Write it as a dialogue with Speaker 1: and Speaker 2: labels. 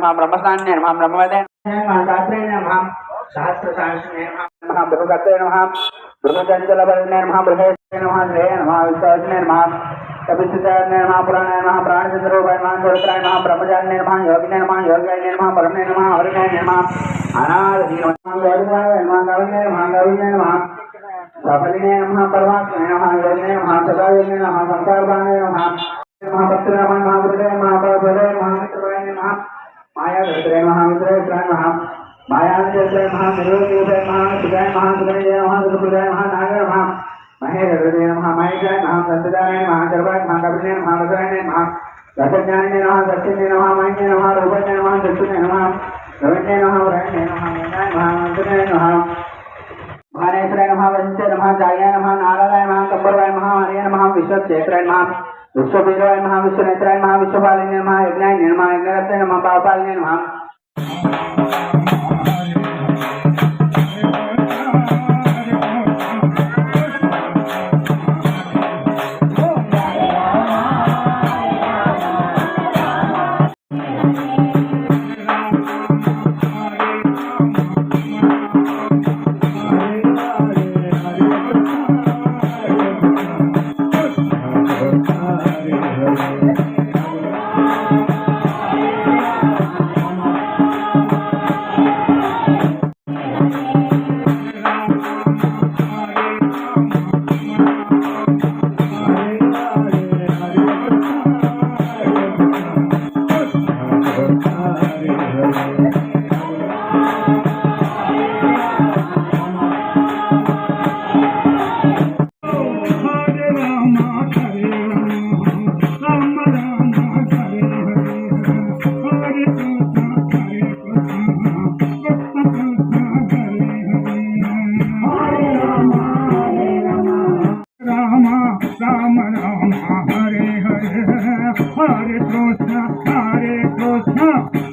Speaker 1: नमः ब्रह्मस्नान्ये नमः ब्रह्मवेदे नमः शास्त्रे नमः शास्त्रशास्त्रे नमः ब्रह्मकर्ते नमः ब्रह्मचञ्चलबलिने नमः बृहेशे नमः श्रेये नमः विश्वासिने नमः कपिचिताय नमः पुराणाय नमः प्राणचन्द्रोपाय नमः चरित्राय नमः ब्रह्मचारिणे नमः योगिने नमः योग्याय नमः परमने नमः हरिणे नमः अनादि नमः गौरवाय नमः गौरवाय नमः सफलिने नमः परमात्मने नमः योगिने नमः सदायोगिने नमः संसारभाने नमः महाभक्तरे नमः महापुरुषे नमः महाप्रभवे नमः मित्रवाय नमः मायाधत्रे नमः मित्रेश्वराय नमः मायाधत्रे नमः निरोधीभे नमः सुखाय नमः सुखनिधे नमः सुखप्रदाय नमः नागाय नमः महेश्वराय नमः महेशाय नमः सत्यदाय नमः गर्भाय नमः कपिले नमः वज्राय नमः रसज्ञानिने नमः सत्यने नमः महिने नमः रूपज्ञ नमः दक्षिणे नमः रविणे नमः वरणे नमः मेघाय नमः मंत्रे नमः भानेश्वराय नमः वंशे नमः जायाय नमः नारायणाय नमः कंबरवाय नमः हरिये नमः विश्वक्षेत्राय नमः विश्वबीजाय नमः विश्वनेत्राय नमः विश्वपालिने नमः यज्ञाय नमः यज्ञरत्ने नमः पापालिने नमः
Speaker 2: Hare Krishna, Hare Krishna.